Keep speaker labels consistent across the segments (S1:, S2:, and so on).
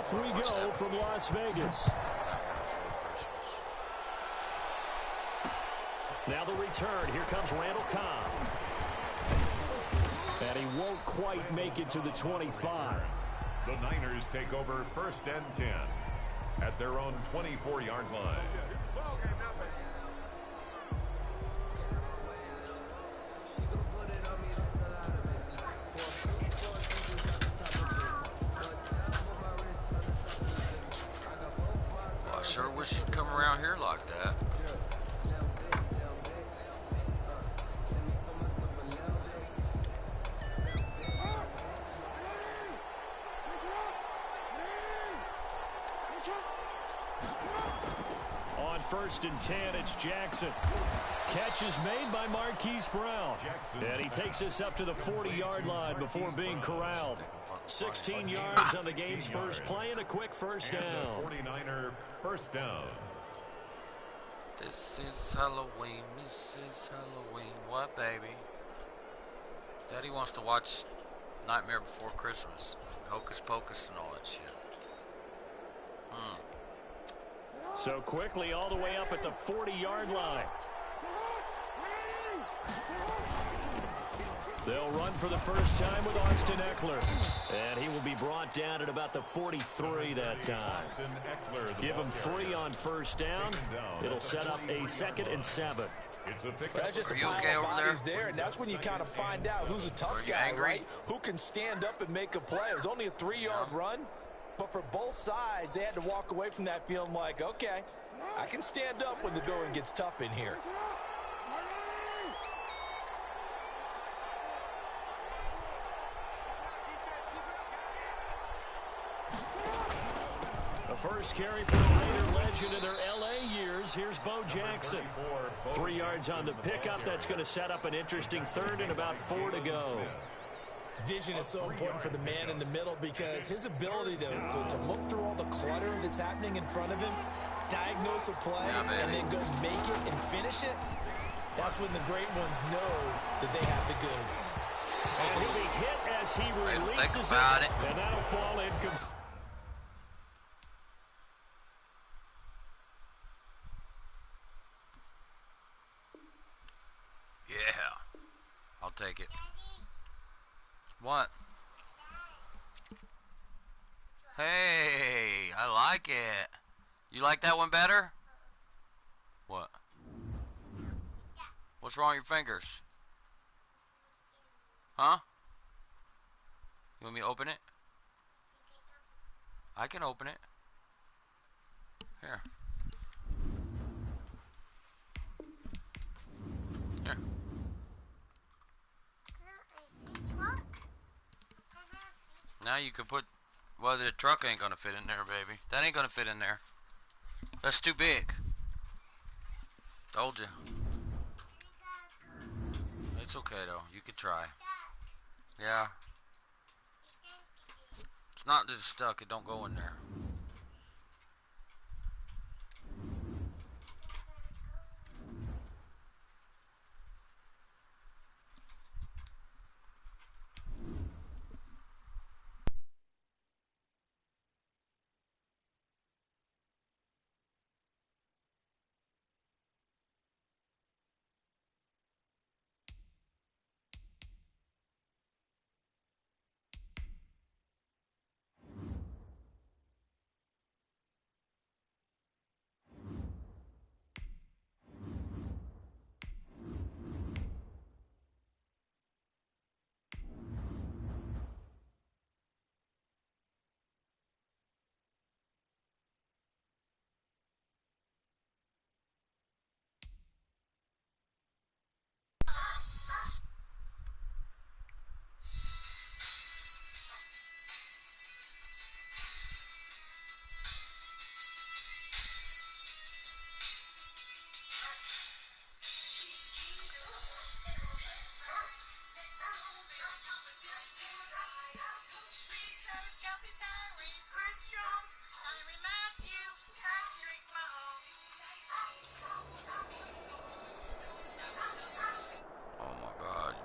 S1: off we go from Las Vegas. Now the return. Here comes Randall Cobb. And he won't quite make it to the 25.
S2: The Niners take over 1st and 10 at their own 24-yard line.
S3: Well, I sure wish you'd come around here like that.
S1: On 1st and 10, it's Jackson. Catch is made by Marquise Brown. And he takes us up to the 40-yard line before being corralled. 16 yards on the game's first play and a quick first down.
S2: 49er first down.
S3: This is Halloween. This is Halloween. What, baby? Daddy wants to watch Nightmare Before Christmas. Hocus Pocus and all that shit.
S1: So quickly all the way up at the 40-yard line. They'll run for the first time with Austin Eckler. And he will be brought down at about the 43 that time. Give him 3 on first down. It'll set up a 2nd and 7.
S4: That's just
S3: Are you okay over there?
S4: And that's when you kind of find out who's a tough guy,
S3: angry?
S4: right? Who can stand up and make a play. It was only a 3-yard run, but for both sides, they had to walk away from that feeling like, okay, I can stand up when the going gets tough in here.
S1: The first carry for the Raider legend in their L.A. years. Here's Bo Jackson. 3 yards on the pickup. That's going to set up an interesting 3rd and about 4 to go.
S4: Vision is so important for the man in the middle because his ability to look through all the clutter that's happening in front of him, diagnose a play, and then go make it and finish it, that's when the great ones know that they have the goods.
S1: And he'll be hit as he releases
S3: it.
S1: And that'll fall incomplete.
S3: Yeah. I'll take it. What? Hey, I like it. You like that one better? What? What's wrong with your fingers? Huh? You want me to open it? I can open it. Here. Here. Now you can put, well, the truck ain't gonna fit in there, baby. That ain't gonna fit in there. That's too big. Told you. It's okay though. You can try. Yeah. It's not just stuck. It don't go in there.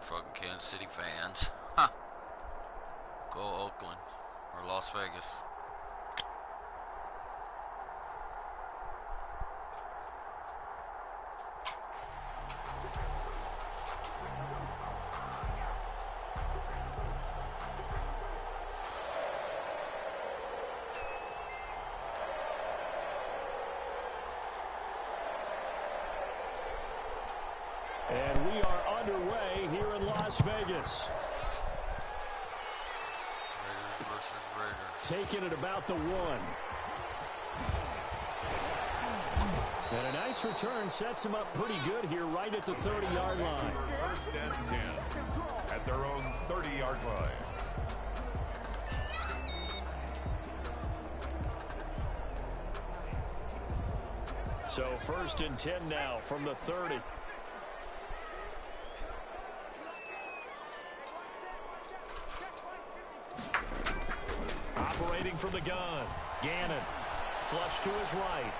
S3: Fucking Kansas City fans. Huh. Go Oakland or Las Vegas.
S1: And we are underway here in Las Vegas.
S3: Raiders versus Raiders.
S1: Taking it about the 1. And a nice return sets them up pretty good here right at the 30-yard line.
S2: First and 10 at their own 30-yard line.
S1: So first and 10 now from the 30. Operating from the gun. Gannon. Flush to his right.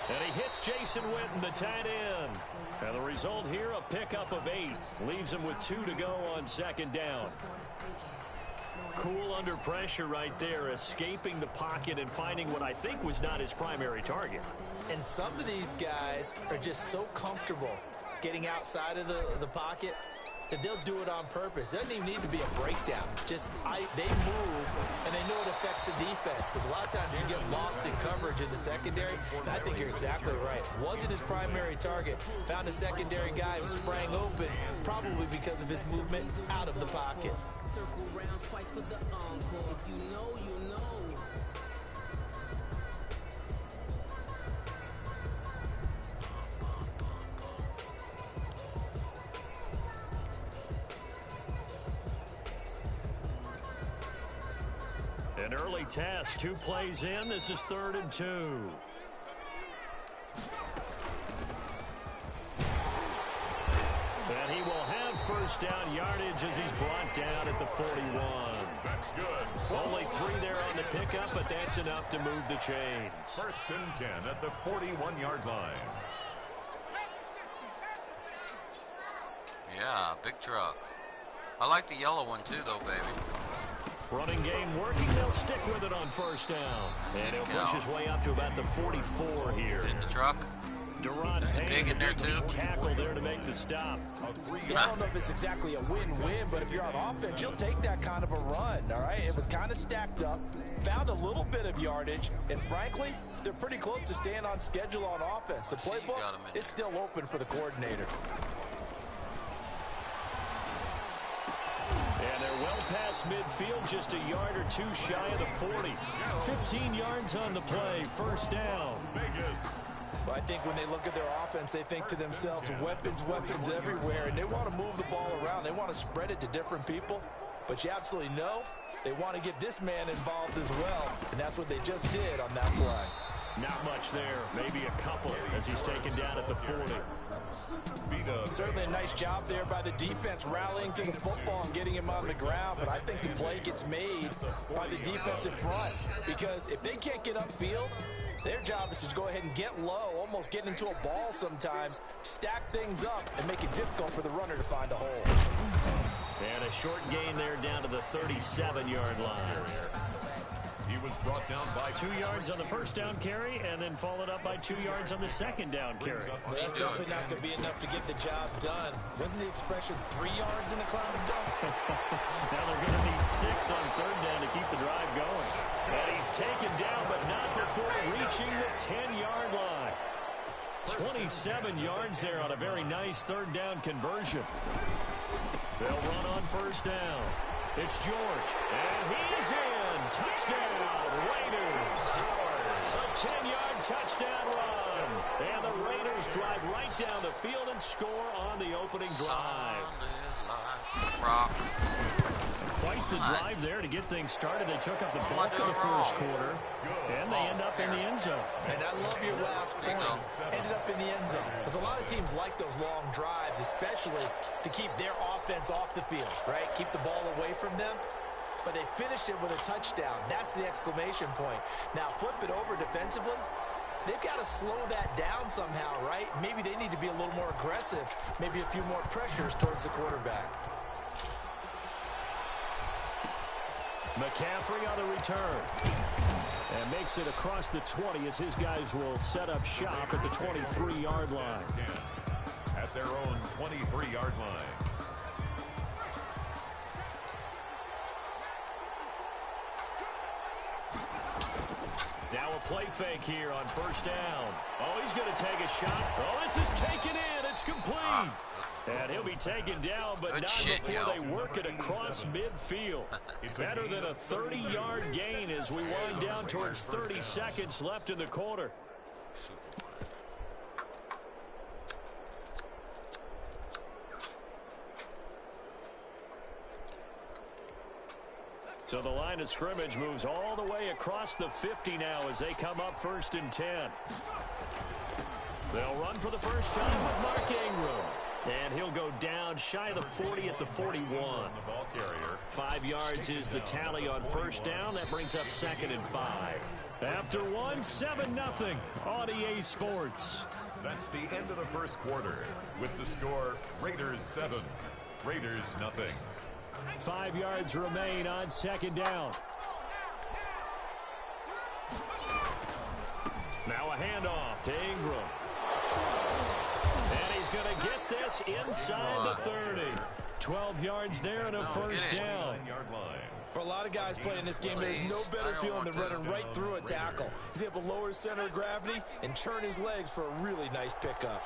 S1: And he hits Jason Witten, the tight end. And the result here, a pickup of 8. Leaves him with 2 to go on second down. Cool under pressure right there, escaping the pocket and finding what I think was not his primary target.
S4: And some of these guys are just so comfortable getting outside of the pocket that they'll do it on purpose. It doesn't even need to be a breakdown. Just they move, and they know it affects the defense, because a lot of times you get lost in coverage in the secondary. And I think you're exactly right. Wasn't his primary target. Found a secondary guy who sprang open, probably because of his movement out of the pocket.
S5: Circle round twice for the encore. If you know, you know.
S1: An early test, 2 plays in. This is 3rd and 2. And he will have first down yardage as he's brought down at the 41.
S2: That's good.
S1: Only 3 there on the pickup, but that's enough to move the chains.
S2: First and 10 at the 41-yard line.
S3: Yeah, big truck. I like the yellow one too, though, baby.
S1: Running game working. They'll stick with it on first down. And he'll push his way up to about the 44 here.
S3: He's in the truck.
S1: Durant
S3: big in there too.
S1: Tackle there to make the stop.
S4: Yeah, I don't know if it's exactly a win-win, but if you're on offense, you'll take that kind of a run, all right? It was kind of stacked up, found a little bit of yardage, and frankly, they're pretty close to staying on schedule on offense. The playbook is still open for the coordinator.
S1: And they're well past midfield, just a yard or 2 shy of the 40. 15 yards on the play, first down.
S4: Well, I think when they look at their offense, they think to themselves, weapons everywhere, and they want to move the ball around. They want to spread it to different people, but you absolutely know they want to get this man involved as well, and that's what they just did on that play.
S1: Not much there, maybe a couple as he's taken down at the 40.
S4: Certainly a nice job there by the defense rallying to the football and getting him on the ground, but I think the play gets made by the defensive front, because if they can't get upfield, their job is to go ahead and get low, almost get into a ball sometimes, stack things up, and make it difficult for the runner to find a hole.
S1: And a short gain there down to the 37-yard line.
S2: He was brought down by
S1: 2 yards on the first down carry, and then followed up by 2 yards on the second down carry.
S4: Well, that's definitely not going to be enough to get the job done. Wasn't the expression 3 yards in a cloud of dust?
S1: Now they're going to need 6 on third down to keep the drive going. And he's taken down, but not before reaching the 10-yard line. 27 yards there on a very nice third down conversion. They'll run on first down. It's George, and he's in. Touchdown, Raiders. A 10-yard touchdown run. And the Raiders drive right down the field and score on the opening drive. Quite the drive there to get things started. They took up the bulk of the first quarter, and they end up in the end zone.
S4: And I love your last point. Ended up in the end zone. Because a lot of teams like those long drives, especially to keep their offense off the field, right? Keep the ball away from them. But they finished it with a touchdown. That's the exclamation point. Now, flip it over defensively. They've got to slow that down somehow, right? Maybe they need to be a little more aggressive. Maybe a few more pressures towards the quarterback.
S1: McCaffrey on the return. And makes it across the 20 as his guys will set up shop at the 23-yard line.
S2: At their own 23-yard line.
S1: Now a play fake here on first down. Oh, he's going to take a shot. Oh, this is taken in. It's complete. And he'll be taken down, but not before they work it across midfield. Better than a 30-yard gain as we wind down towards 30 seconds left in the quarter. So the line of scrimmage moves all the way across the 50 now as they come up 1st and 10. They'll run for the first time with Mark Ingram. And he'll go down shy of the 40 at the 41. 5 yards is the tally on first down. That brings up 2nd and 5. After 1, 7-0 on EA Sports.
S2: That's the end of the first quarter. With the score, Raiders 7, Raiders nothing.
S1: 5 yards remain on 2nd down. Now a handoff to Ingram. And he's going to get this inside the 30. 12 yards there and a first down.
S4: For a lot of guys playing this game, there's no better feeling than running right through a tackle. He's able to lower his center of gravity and churn his legs for a really nice pickup.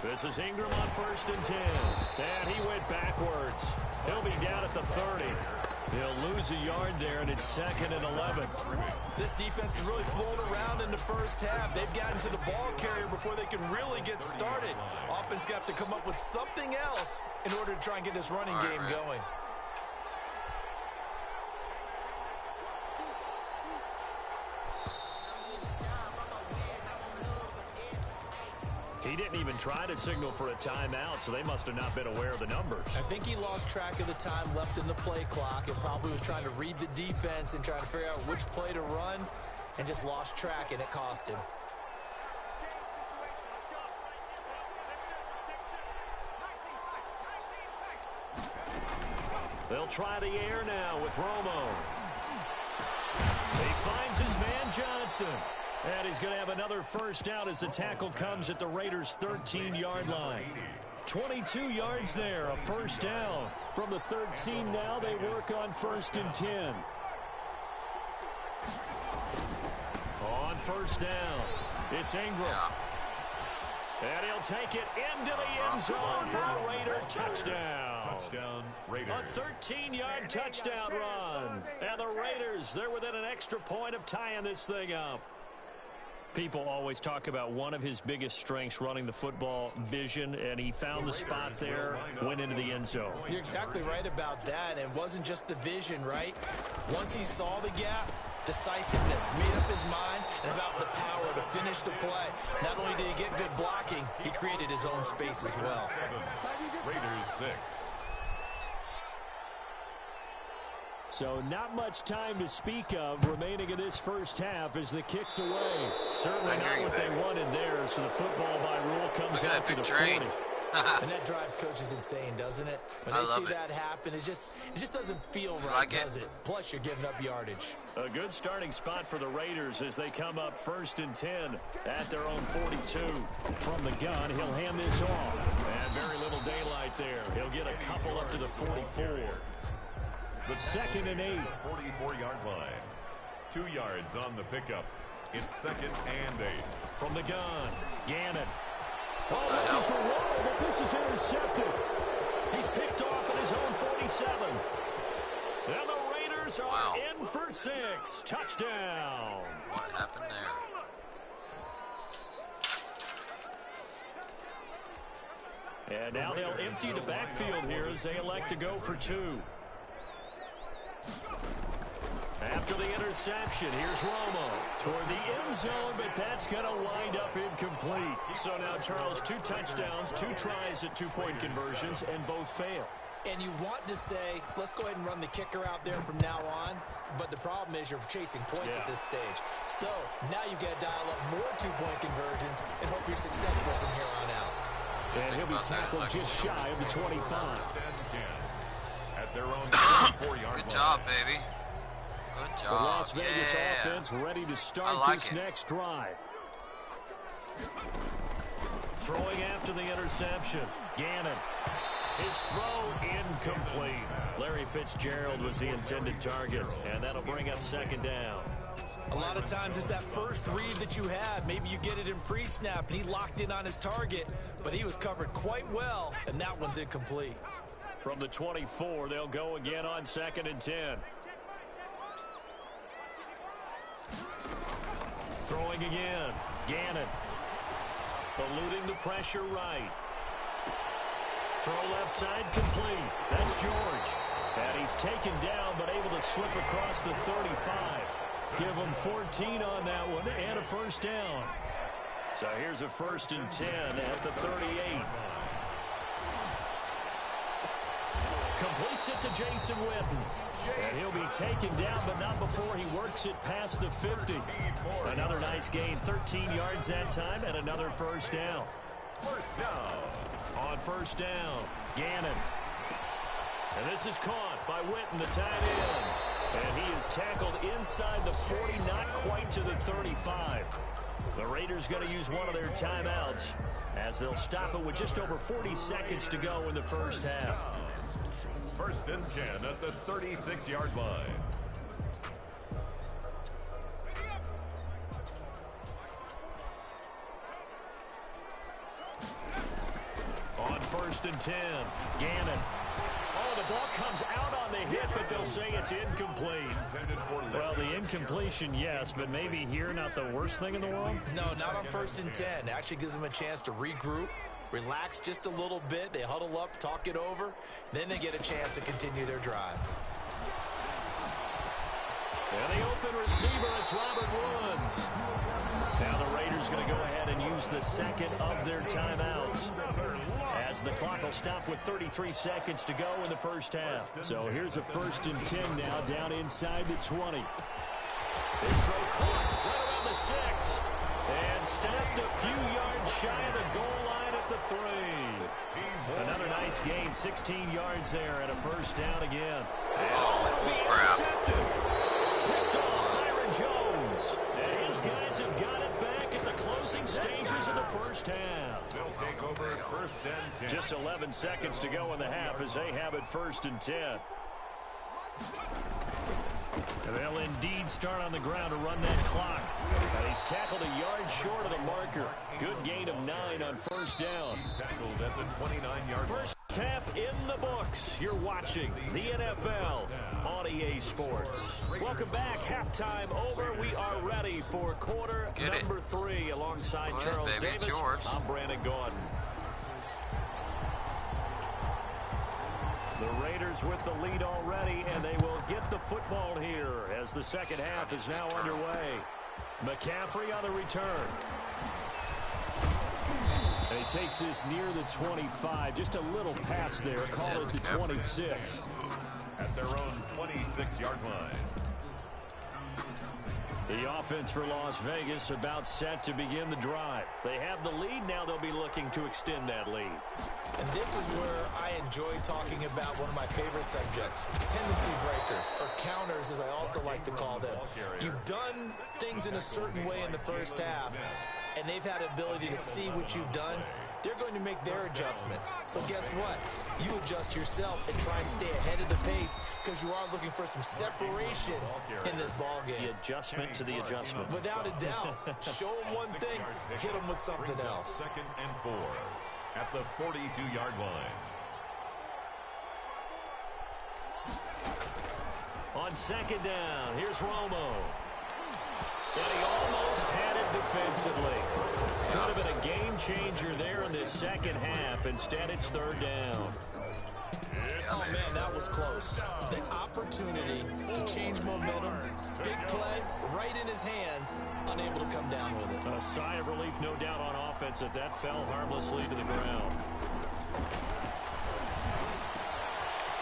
S1: This is Ingram on 1st and 10. And he went backwards. He'll be down at the 30. He'll lose a yard there, and it's 2nd and 11.
S4: This defense has really flown around in the first half. They've gotten to the ball carrier before they can really get started. Offense got to come up with something else in order to try and get this running game going.
S1: He didn't even try to signal for a timeout, so they must have not been aware of the numbers.
S4: I think he lost track of the time left in the play clock and probably was trying to read the defense and trying to figure out which play to run and just lost track, and it cost him.
S1: They'll try the air now with Romo. He finds his man Johnson. And he's going to have another first down as the tackle comes at the Raiders' 13-yard line. 22 yards there, a first down. From the 13 now, they work on 1st and 10. On first down, it's Ingram. And he'll take it into the end zone for a Raider touchdown.
S2: Touchdown, Raiders.
S1: A 13-yard touchdown run. And the Raiders, they're within an extra point of tying this thing up. People always talk about one of his biggest strengths running the football, vision, and he found the spot there, went into the end zone.
S4: You're exactly right about that. It wasn't just the vision, right? Once he saw the gap, decisiveness, made up his mind, and about the power to finish the play. Not only did he get good blocking, he created his own space as well.
S2: 7, Raiders 6.
S1: So not much time to speak of remaining in this first half as the kick's away. Certainly not what they wanted there, so the football by rule comes out to the 40.
S4: And that drives coaches insane, doesn't it? When they see that happen, it just doesn't feel right, does it? Plus, you're giving up yardage.
S1: A good starting spot for the Raiders as they come up 1st and 10 at their own 42. From the gun, he'll hand this off. And very little daylight there. He'll get a couple up to the 44. But 2nd and 8.
S2: 44-yard line. 2 yards on the pickup. It's 2nd and 8.
S1: From the gun, Gannon. Oh, looking for Romo, but this is intercepted. He's picked off at his own 47. And the Raiders are in for 6. Touchdown.
S3: What happened there?
S1: And now they'll empty the backfield here as they elect to go for 2. After the interception, here's Romo toward the end zone, but that's going to wind up incomplete. So now, Charles, 2 touchdowns, 2 tries at 2-point conversions, and both fail.
S4: And you want to say, let's go ahead and run the kicker out there from now on, but the problem is you're chasing points at this stage. So now you've got to dial up more 2-point conversions and hope you're successful from here on out.
S1: And he'll be tackled just shy of the 25.
S2: At their own 24-yard
S3: Good job, baby. Good job.
S1: The Las Vegas offense ready to start this next drive. Throwing after the interception. Gannon. His throw incomplete. Larry Fitzgerald was the intended target, and that'll bring up second down.
S4: A lot of times it's that first read that you have. Maybe you get it in pre-snap, and he locked in on his target, but he was covered quite well, and that one's incomplete.
S1: From the 24, they'll go again on 2nd and 10. Throwing again. Gannon. Eluding the pressure right. Throw left side complete. That's George. And he's taken down, but able to slip across the 35. Give him 14 on that one and a first down. So here's a 1st and 10 at the 38. Completes it to Jason Witten. And he'll be taken down, but not before he works it past the 50. Another nice gain, 13 yards that time, and another first down.
S2: First down.
S1: On first down, Gannon. And this is caught by Witten, the tight end. And he is tackled inside the 40, not quite to the 35. The Raiders going to use one of their timeouts as they'll stop it with just over 40 seconds to go in the first half.
S2: 1st and 10 at the 36-yard line.
S1: On 1st and 10, Gannon. Oh, the ball comes out on the hit, but they'll say it's incomplete. Well, the incompletion, yes, but maybe here not the worst thing in the world?
S4: No, not on 1st and 10. It actually gives them a chance to regroup, relax just a little bit. They huddle up, talk it over. Then they get a chance to continue their drive.
S1: And the open receiver, it's Robert Woods. Now the Raiders going to go ahead and use the second of their timeouts, as the clock will stop with 33 seconds to go in the first half. So here's a 1st and 10 now, down inside the 20. This throw caught right around the 6. And stopped a few yards shy of the goal line at the 3. Another nice gain, 16 yards there, and a first down again. And it'll be intercepted. Picked off Byron Jones. And his guys have got it back at the closing stages of the first half.
S2: They'll take over 1st and 10.
S1: Just 11 seconds to go in the half as they have it 1st and 10. And they'll indeed start on the ground to run that clock. And he's tackled a yard short of the marker. Good gain of 9 on first down.
S2: He's tackled at the 29-yard line.
S1: First half in the books. You're watching the NFL on EA Sports. Welcome back. Halftime over. We are ready for quarter number 3 alongside Charles Davis. I'm Brandon Gordon. The Raiders with the lead already, and they will get the football here as the second half is now underway. McCaffrey on the return. And he takes this near the 25, just a little pass there, call it the 26.
S2: At their own 26-yard line.
S1: The offense for Las Vegas about set to begin the drive. They have the lead, now they'll be looking to extend that lead.
S4: And this is where I enjoy talking about one of my favorite subjects, tendency breakers, or counters as I also like to call them. You've done things in a certain way in the first half, and they've had ability to see what you've done. They're going to make their adjustments. So guess what? You adjust yourself and try and stay ahead of the pace because you are looking for some separation in this ball game.
S1: The adjustment to the adjustment.
S4: Without a doubt. Show them one thing, hit them with something else.
S2: 2nd and 4 at the 42-yard line.
S1: On second down, here's Romo. And he almost had it defensively. Could have been a game changer there in this second half. Instead, it's 3rd down.
S4: Oh, man, that was close. The opportunity to change momentum, big play, right in his hands, unable to come down with it.
S1: A sigh of relief, no doubt, on offense that fell harmlessly to the ground.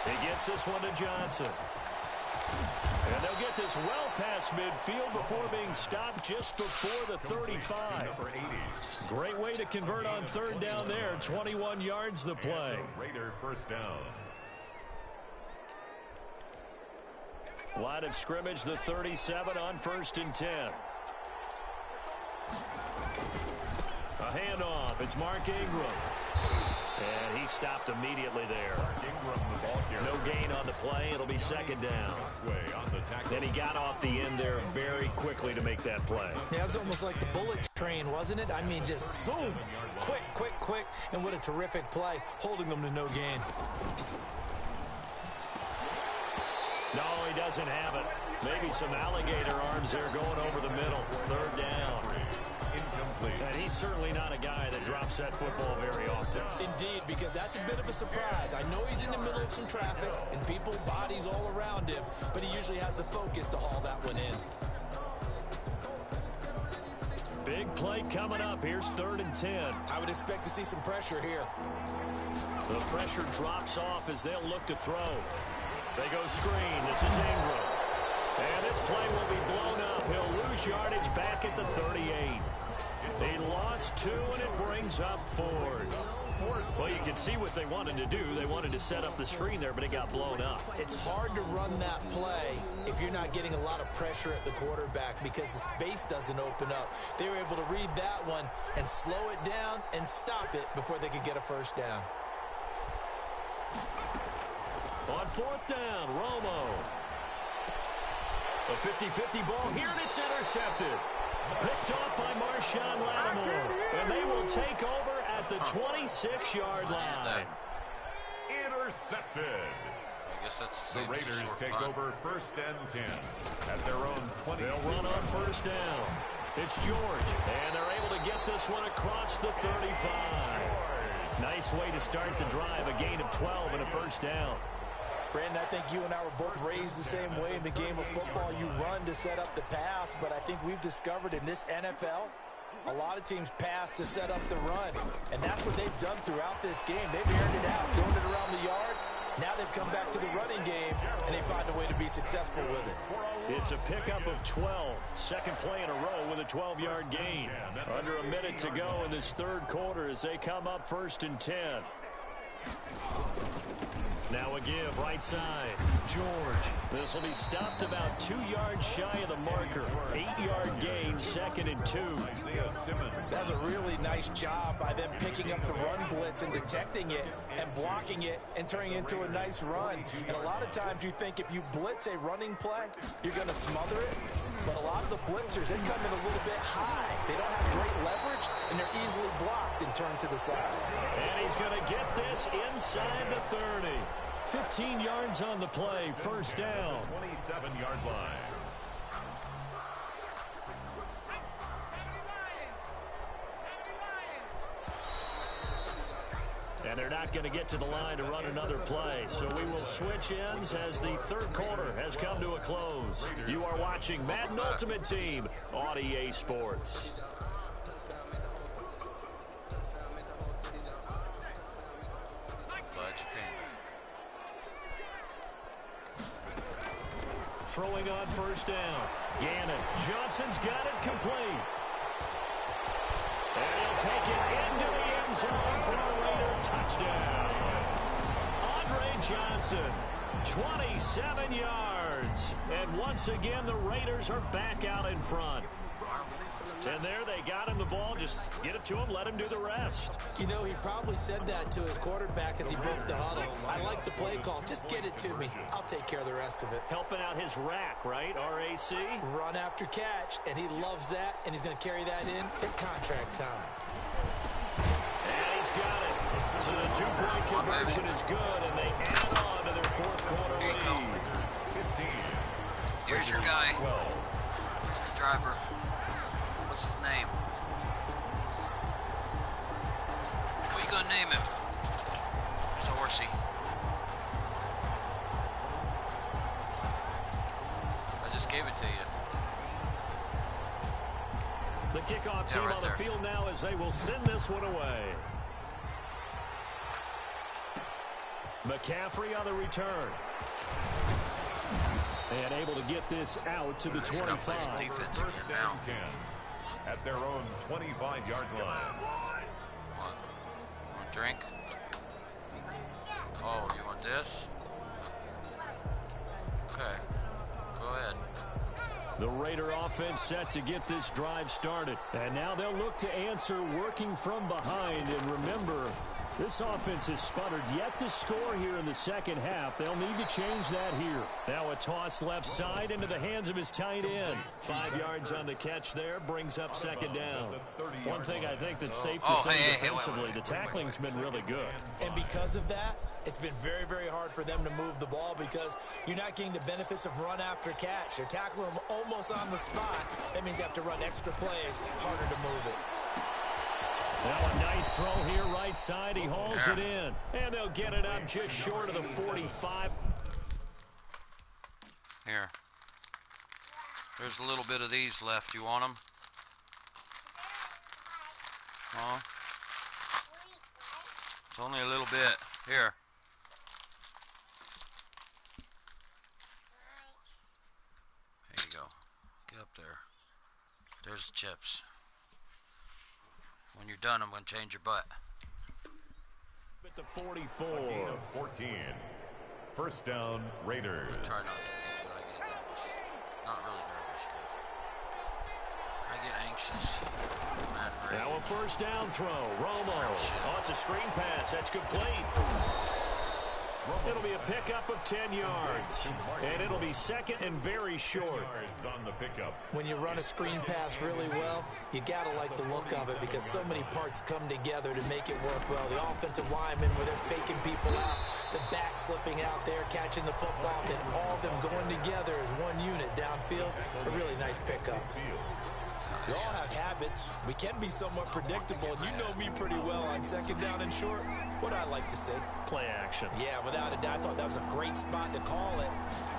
S1: He gets this one to Johnson. And they'll get this well past midfield before being stopped just before the 35. Great way to convert on 3rd down there. 21 yards the play.
S2: Raider first down.
S1: Line of scrimmage, the 37 on 1st and 10. A handoff. It's Mark Ingram. And he stopped immediately there. No gain on the play. It'll be second down. Then he got off the end there very quickly to make that play.
S4: Yeah, it was almost like the bullet train, wasn't it? I mean, just zoom. Quick, quick, quick. And what a terrific play, holding them to no gain.
S1: No, he doesn't have it. Maybe some alligator arms there going over the middle. Third down. Incomplete. And he's certainly not a guy that drops that football very often.
S4: Indeed, because that's a bit of a surprise. I know he's in the middle of some traffic and people, bodies all around him, but he usually has the focus to haul that one in.
S1: Big play coming up. Here's 3rd and 10.
S4: I would expect to see some pressure here.
S1: The pressure drops off as they'll look to throw. They go screen. This is Ingram. And this play will be blown up. He'll lose yardage back at the 38. He lost 2, and it brings up 4th. Well, you can see what they wanted to do. They wanted to set up the screen there, but it got blown up.
S4: It's hard to run that play if you're not getting a lot of pressure at the quarterback because the space doesn't open up. They were able to read that one and slow it down and stop it before they could get a first down.
S1: On 4th down, Romo. A 50-50 ball here, and it's intercepted. Picked off by Marshawn Lattimore. And they will take over at the 26-yard line.
S2: Intercepted.
S3: I guess that's
S2: the Raiders take over 1st and 10 at their own 20.
S1: They'll run on 1st down. It's George, and they're able to get this one across the 35. Nice way to start the drive, a gain of 12 and a first down.
S4: Brandon, I think you and I were both raised the same way in the game of football. You run to set up the pass, but I think we've discovered in this NFL, a lot of teams pass to set up the run. And that's what they've done throughout this game. They've aired it out, thrown it around the yard. Now they've come back to the running game, and they find a way to be successful with it.
S1: It's a pickup of 12. Second play in a row with a 12-yard gain. Under a minute to go in this 3rd quarter as they come up 1st and 10. Now a give, right side. George. This will be stopped about 2 yards shy of the marker. 8-yard gain, 2nd and 2.
S4: That's a really nice job by them picking up the run blitz and detecting it and blocking it and turning it into a nice run. And a lot of times you think if you blitz a running play, you're going to smother it. But a lot of the blitzers, they come in a little bit high. They don't have great leverage, and they're easily blocked and turned to the side.
S1: And he's going to get this inside the 30. 15 yards on the play, first down.
S2: 27-yard line.
S1: And they're not going to get to the line to run another play. So we will switch ends as the 3rd quarter has come to a close. You are watching Madden Ultimate Team on EA Sports.
S3: Glad you came back.
S1: Throwing on first down. Gannon. Johnson's got it complete. And he'll take it into the end zone for a Raider touchdown. Andre Johnson, 27 yards. And once again, the Raiders are back out in front. And there they got him the ball. Just get it to him, let him do the rest.
S4: You know, he probably said that to his quarterback as he broke the huddle. I like the play call. Just get it to me. I'll take care of the rest of it.
S1: Helping out his rack, right? RAC?
S4: Run after catch, and he loves that, and he's going to carry that in at contract time.
S1: And he's got it. So the two-point conversion is good, and they add on to their 4th quarter lead.
S2: 15.
S3: Here's your guy. Here's the driver. What's his name? What are you gonna name him? There's a horsey. I just gave it to you.
S1: The kickoff team
S3: right
S1: on the field now as they will send this one away. McCaffrey on the return. And able to get this out to the 25.
S3: Play some defense
S2: First
S3: again now.
S2: and 10 at their own 25-yard line.
S3: Want a drink? Oh, you want this? Okay. Go ahead.
S1: The Raider offense set to get this drive started. And now they'll look to answer working from behind. And remember, This offense has sputtered yet to score here in the second half. They'll need to change that here. Now a toss left side into the hands of his tight end. 5 yards on the catch there, brings up second down. One thing I think that's safe to say defensively, the tackling's been really good.
S4: And because of that, it's been very, very hard for them to move the ball because you're not getting the benefits of run after catch. They're tackling them almost on the spot. That means you have to run extra plays, harder to move it.
S1: Now a nice throw here, right side. He hauls it in. And they'll get it up just short of the 45.
S3: Here. There's a little bit of these left. You want them? Huh? It's only a little bit. Here. There you go. Get up there. There's the chips. When you're done, I'm going to change your butt.
S1: At the 44.
S2: 14. First down, Raiders.
S3: I try not to get, but I get nervous. Not really nervous, but I get anxious.
S1: Now a first down throw. Romo. Oh, it's a screen pass. That's complete. It'll be a pickup of 10 yards. And it'll be second and very short.
S2: On the pickup.
S4: When you run a screen pass really well, you got to like the look of it because so many parts come together to make it work well. The offensive linemen, where they're faking people out, the back slipping out there, catching the football, then all of them going together as one unit downfield. A really nice pickup. We all have habits. We can be somewhat predictable, and you know me pretty well on second down and short. What I like to say.
S1: Play action.
S4: Yeah, without a doubt. I thought that was a great spot to call it.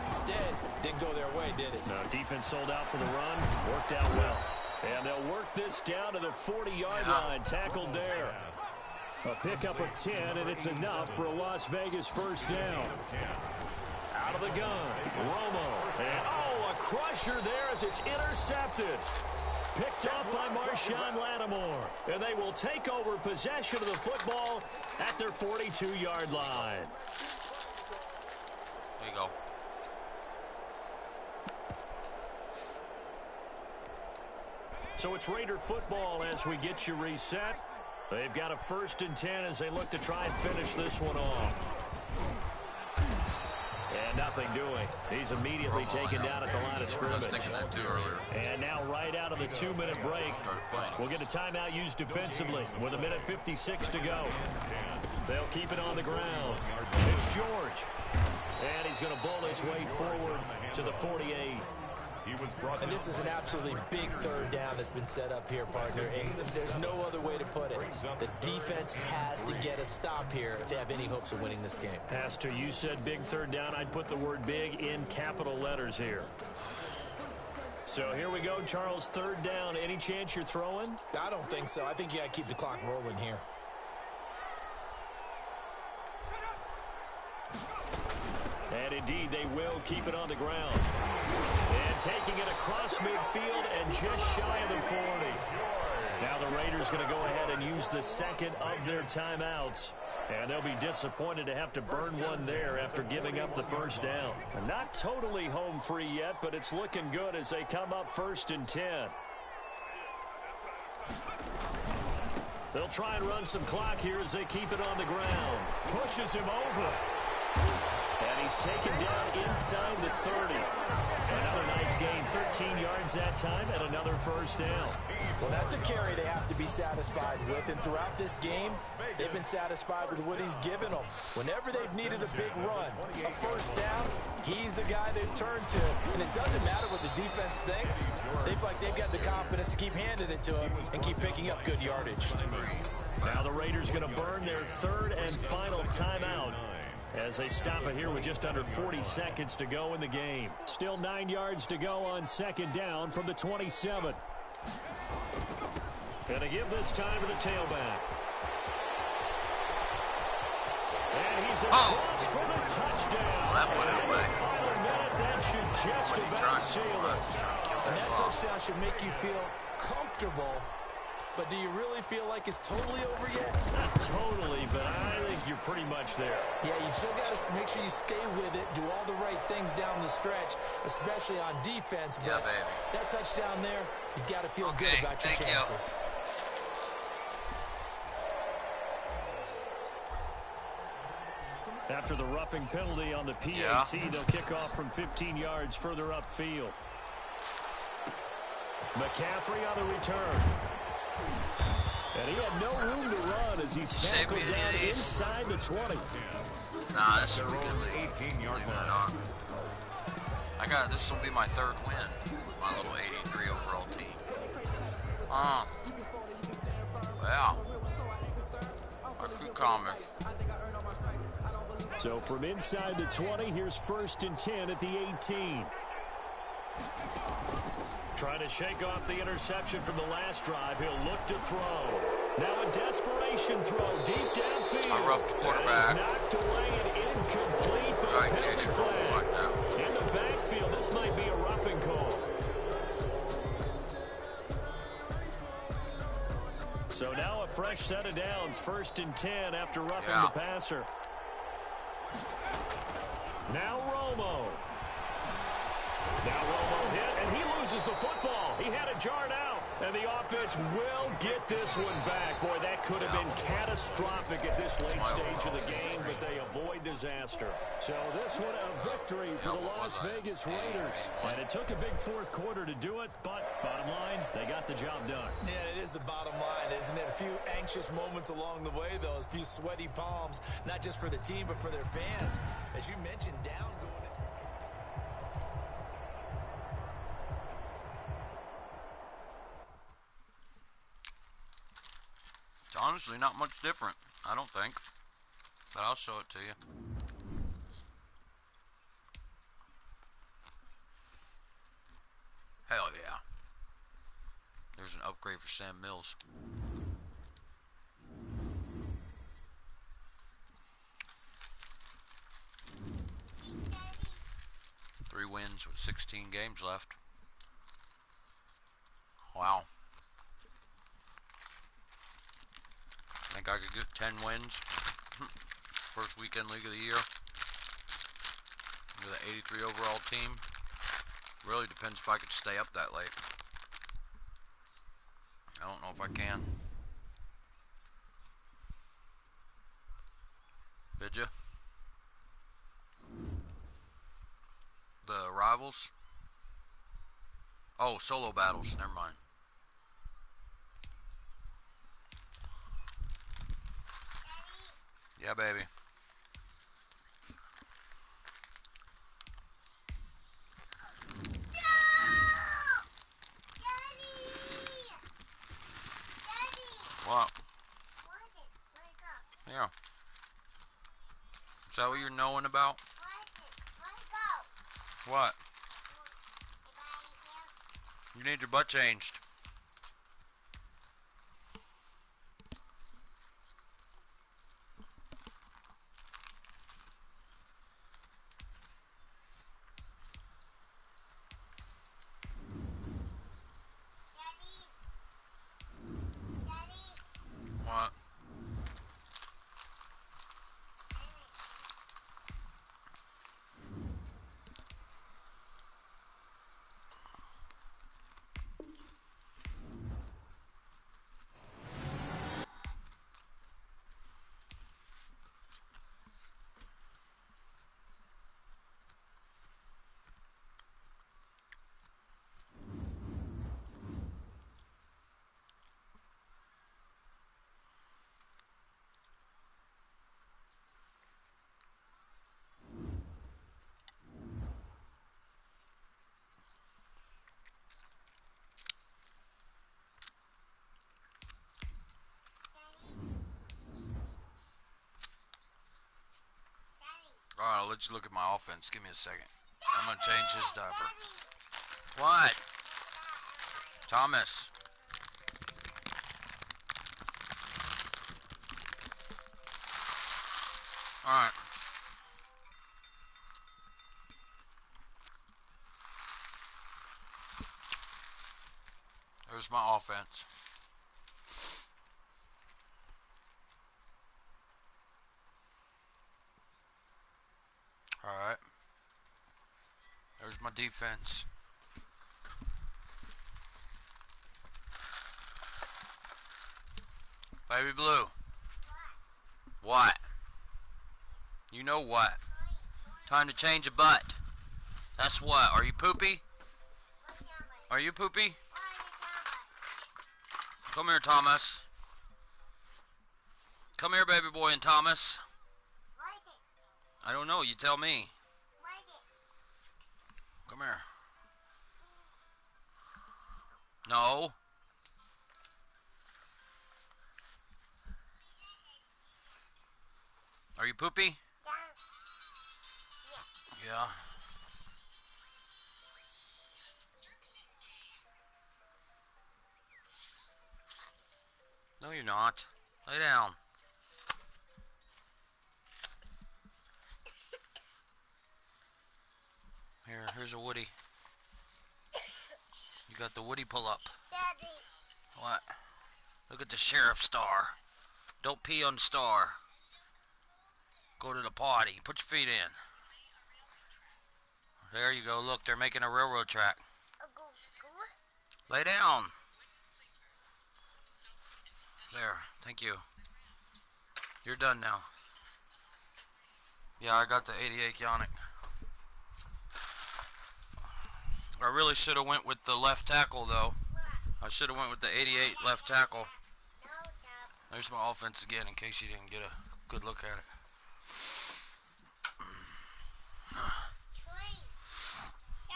S4: Instead, didn't go their way, did it?
S1: No, defense sold out for the run. Worked out well. And they'll work this down to the 40-yard line. Tackled there. A pickup of 10, and it's enough for a Las Vegas first down. Out of the gun. Romo. And, a crusher there as it's intercepted. Picked off by Marshawn Lattimore. And they will take over possession of the football at their 42-yard line.
S3: There you go.
S1: So it's Raider football as we get you reset. They've got a 1st and 10 as they look to try and finish this one off. And nothing doing. He's immediately taken down at the line of scrimmage. And now right out of the 2-minute break, we'll get a timeout used defensively with 1:56 to go. They'll keep it on the ground. It's George. And he's going to bull his way forward to the 48.
S4: And this is an absolutely big third down that's been set up here, partner, and there's no other way to put it. The defense has to get a stop here if they have any hopes of winning this game.
S1: Pastor, you said big third down. I'd put the word big in capital letters here. So here we go, Charles, third down. Any chance you're throwing?
S4: I don't think so. I think you got to keep the clock rolling here.
S1: And indeed, they will keep it on the ground. And taking it across midfield and just shy of the 40. Now the Raiders going to go ahead and use the second of their timeouts. And they'll be disappointed to have to burn one there after giving up the first down. Not totally home free yet, but it's looking good as they come up 1st and 10. They'll try and run some clock here as they keep it on the ground. Pushes him over. And he's taken down inside the 30. Another nice gain, 13 yards that time, and another first down.
S4: Well, that's a carry they have to be satisfied with, and throughout this game, they've been satisfied with what he's given them. Whenever they've needed a big run, a first down, he's the guy they've turned to. And it doesn't matter what the defense thinks. They've got the confidence to keep handing it to him and keep picking up good yardage.
S1: Now the Raiders going to burn their third and final timeout as they stop it here with just under 40 seconds to go in the game. Still 9 yards to go on second down from the 27. And to give this time to the tailback. And he's across for the touchdown.
S3: Well, that put it away.
S1: Final minute, that should just about seal it.
S4: And that touchdown should make you feel comfortable. But do you really feel like it's totally over yet?
S1: Not totally, but I think you're pretty much there.
S4: Yeah, you still got to make sure you stay with it, do all the right things down the stretch, especially on defense. But
S3: yeah, baby.
S4: That touchdown there, you've got to feel good about your chances.
S1: After the roughing penalty on the PAT, they'll kick off from 15 yards further upfield. McCaffrey on the return. And he had no room to run as he's tackled down inside the 20.
S3: Nah, this will be good. 18-yard line. This will be my third win with my little 83 overall team. Wow. I could comment.
S1: So from inside the 20, here's 1st and 10 at the 18. Trying to shake off the interception from the last drive. He'll look to throw. Now a desperation throw deep downfield.
S3: I roughed the quarterback.
S1: Knocked away and incomplete for the penalty flag. In the backfield, this might be a roughing call. So now a fresh set of downs. 1st and 10 after roughing the passer. Now Romo. Now Romo hit, and he loses the football. He had it jarred out, and the offense will get this one back. Boy, that could have been catastrophic at this late stage of the game, but they avoid disaster. So this one a victory for the Las Vegas Raiders. And it took a big 4th quarter to do it, but bottom line, they got the job done.
S4: Yeah, it is the bottom line, isn't it? A few anxious moments along the way, though. A few sweaty palms, not just for the team, but for their fans. As you mentioned, down going in.
S3: Honestly, not much different, I don't think. But I'll show it to you. Hell yeah. There's an upgrade for Sam Mills. Three wins with 16 games left. Wow. I think I could get 10 wins. First weekend league of the year. With an 83 overall team. Really depends if I could stay up that late. I don't know if I can. Did you? The rivals? Oh, solo battles. Never mind. Yeah, baby. What? Yeah. Is that what you're knowing about? What? You need your butt changed. What? Alright, I'll let you look at my offense. Give me a second. I'm gonna change his diaper. What? Thomas. Alright. There's my offense. Alright. There's my defense. Baby Blue. What? You know what? Time to change a butt. That's what. Are you poopy? Are you poopy? Come here, Thomas. Come here, baby boy and Thomas. I don't know. You tell me. Come here. No. Are you poopy? Yeah. No, you're not. Lay down. Here's a Woody. You got the Woody pull up.
S6: Daddy.
S3: What? Look at the sheriff star. Don't pee on the star. Go to the potty. Put your feet in. There you go. Look, they're making a railroad track. Lay down. There. Thank you. You're done now. Yeah, I got the 88 Yannick. I really should have went with the left tackle, though. I should have went with the 88 left tackle. There's my offense again, in case you didn't get a good look at it.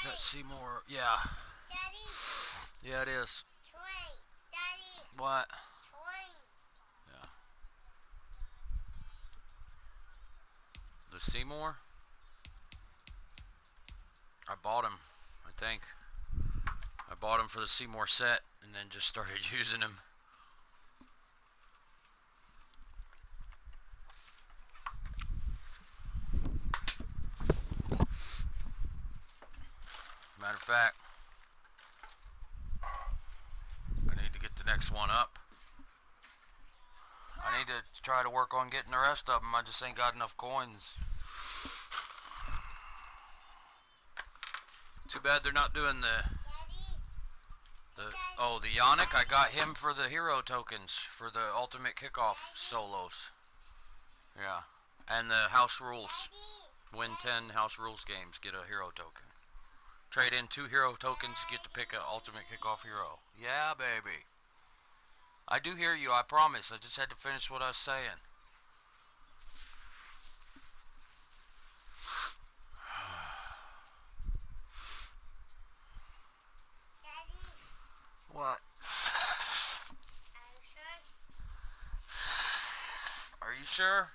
S3: Let's see more. Yeah.
S6: Daddy.
S3: Yeah, it is.
S6: Daddy.
S3: What? Yeah. The Seymour? I bought him, I think. I bought him for the Seymour set and then just started using him. Matter of fact, I need to get the next one up. I need to try to work on getting the rest of them. I just ain't got enough coins. Too bad they're not doing the Yannick. I got him for the hero tokens for the ultimate kickoff solos. Yeah, and the house rules. Win 10 house rules games, get a hero token. Trade in 2 hero tokens, get to pick an ultimate kickoff hero. Yeah, baby. I do hear you, I promise. I just had to finish what I was saying. What? Are you sure?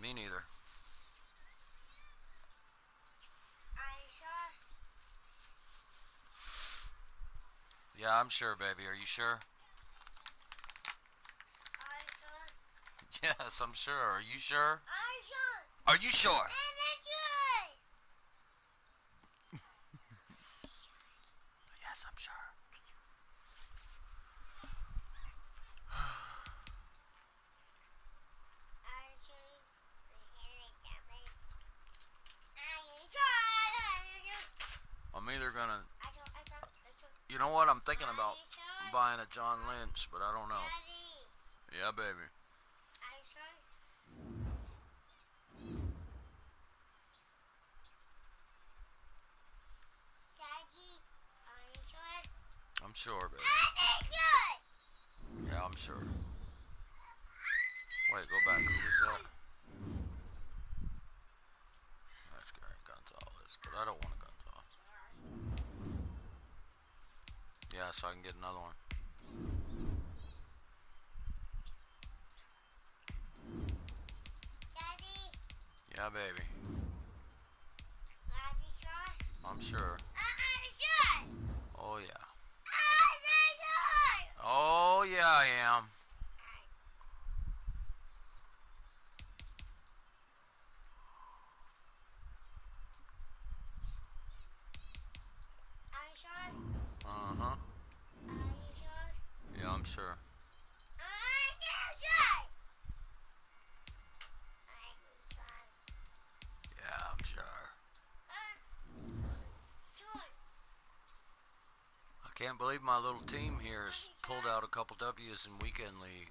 S3: Me neither. Yeah, I'm sure, baby. Are you sure? Yes, I'm sure. Are you sure? Are you sure? Yes, I'm sure. I'm either gonna... You know what? I'm thinking about buying a John Lynch, but I don't know. Yeah, baby. I'm sure, baby. Yeah, I'm sure. Wait, go back. Who was that? That's Gary Gonzalez, but I don't want a Gonzalez. Yeah, so I can get another one. Yeah, baby. I'm sure. Oh, yeah. Oh, yeah, I am. Uh-huh. Yeah, I'm sure. Yeah, I'm sure. I can't believe my little team here has pulled out a couple W's in weekend league.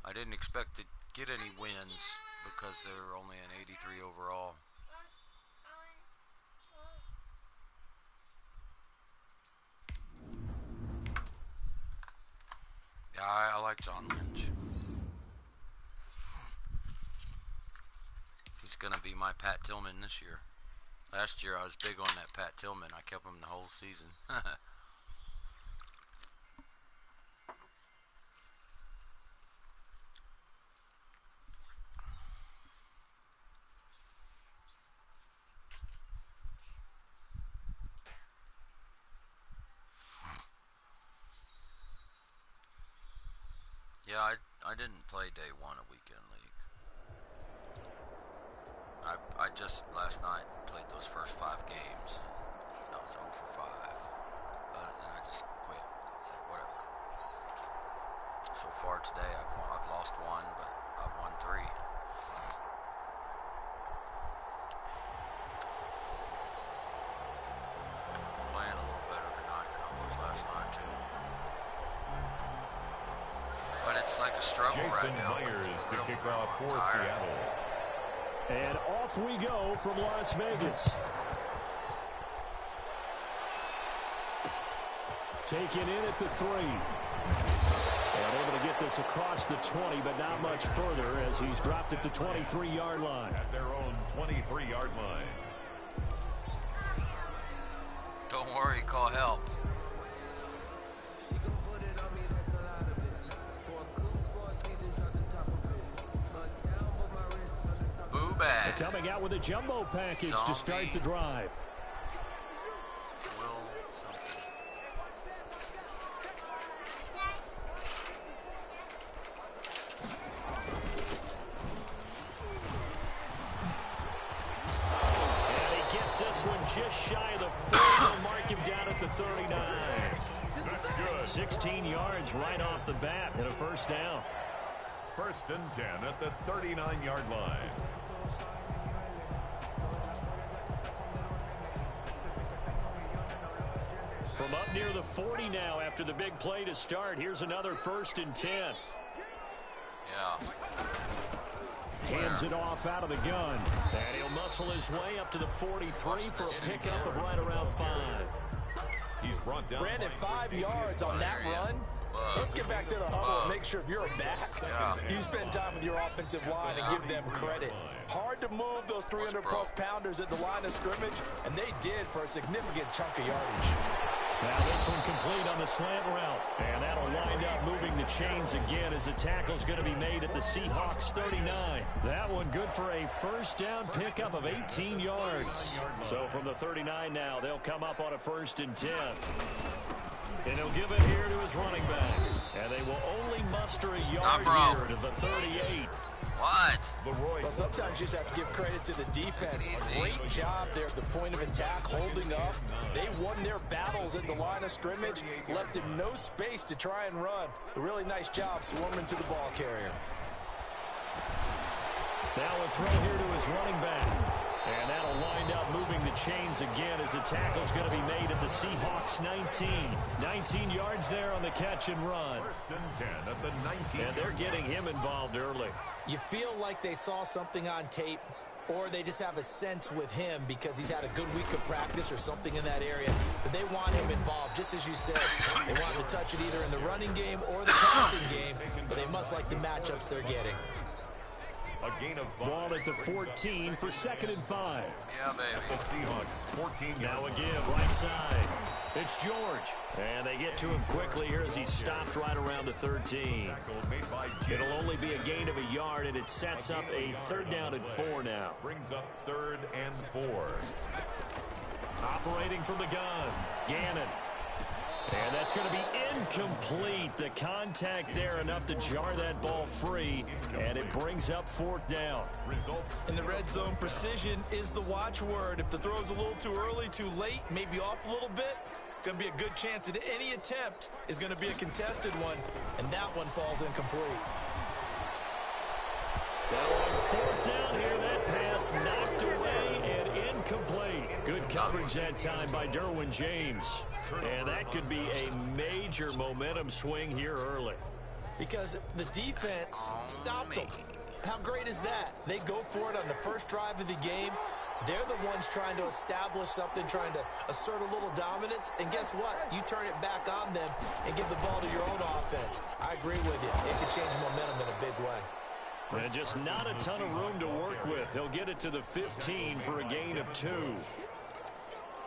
S3: I didn't expect to get any wins. because they're only an 83 overall. Yeah, I like John Lynch. He's going to be my Pat Tillman this year. Last year I was big on that Pat Tillman. I kept him the whole season. Yeah, I didn't play day one of Weekend League. I just last night played those first 5 games. I was 0 for 5. And I just quit. It's like, whatever. So far today, I've lost 1, but I've won 3. Playing a little better tonight than I was last night, too. But it's like a struggle
S2: Jason
S3: right now.
S2: Myers to kick off for Seattle.
S1: And off we go from Las Vegas. Taken in at the 3. And able to get this across the 20, but not much further as he's dropped it to 23-yard line.
S2: At their own 23-yard line.
S3: Don't worry, call help. Bad.
S1: Coming out with a jumbo package to start the drive.
S3: Will something.
S1: And he gets this one just shy of the 40. They'll mark him down at the 39.
S2: That's good.
S1: 16 yards right off the bat and a first down.
S2: 1st and 10 at the 39-yard line.
S1: From up near the 40 now after the big play to start. Here's another 1st and 10.
S3: Yeah.
S1: Hands it off out of the gun. And he'll muscle his way up to the 43 for a pickup of right around 5.
S2: He's brought down.
S4: Brandon, 5 yards on that run. Let's get back to the huddle and make sure if you're a back, you spend time with your offensive line and give them credit. Hard to move those 300-plus pounders at the line of scrimmage, and they did for a significant chunk of yardage.
S1: Now this one complete on the slant route. And that'll wind up moving the chains again as the tackle's going to be made at the Seahawks 39. That one good for a first down pickup of 18 yards. So from the 39 now, they'll come up on a 1st and 10. And he'll give it here to his running back. And they will only muster a yard here to the 38.
S3: What?
S4: Well, sometimes you just have to give credit to the defense. A great job there at the point of attack, holding up. They won their battles at the line of scrimmage, left him no space to try and run. A really nice job swarming to the ball carrier.
S1: Now a throw here to his running back. And that'll wind up moving the chains again as the tackle's going to be made at the Seahawks 19. 19 yards there on the catch and run.
S2: 1st and 10 at the 19.
S1: And they're getting him involved early.
S4: You feel like they saw something on tape, or they just have a sense with him because he's had a good week of practice or something in that area, that they want him involved, just as you said. They want him to touch it either in the running game or the passing game, but they must like the matchups they're getting.
S2: A gain of 5.
S1: Ball at the 14 for 2nd and 5.
S3: Yeah, baby.
S2: The Seahawks 14.
S1: Now a give right side. It's George. And they get to him quickly here as he stopped right around the 13. It'll only be a gain of a yard, and it sets up a 3rd down and 4 now.
S2: Brings up 3rd and 4.
S1: Operating from the gun, Gannon. And that's going to be incomplete. The contact there enough to jar that ball free, and it brings up 4th down.
S2: Results
S4: In the red zone, precision is the watchword. If the throw's a little too early, too late, maybe off a little bit, going to be a good chance that any attempt is going to be a contested one, and that one falls incomplete.
S1: That one 4th down here. That pass knocked away and incomplete. Good coverage that time by Derwin James. And that could be a major momentum swing here early.
S4: Because the defense stopped them. How great is that? They go for it on the first drive of the game. They're the ones trying to establish something, trying to assert a little dominance. And guess what? You turn it back on them and give the ball to your own offense. I agree with you. It can change momentum in a big way.
S1: And just not a ton of room to work with. He'll get it to the 15 for a gain of 2.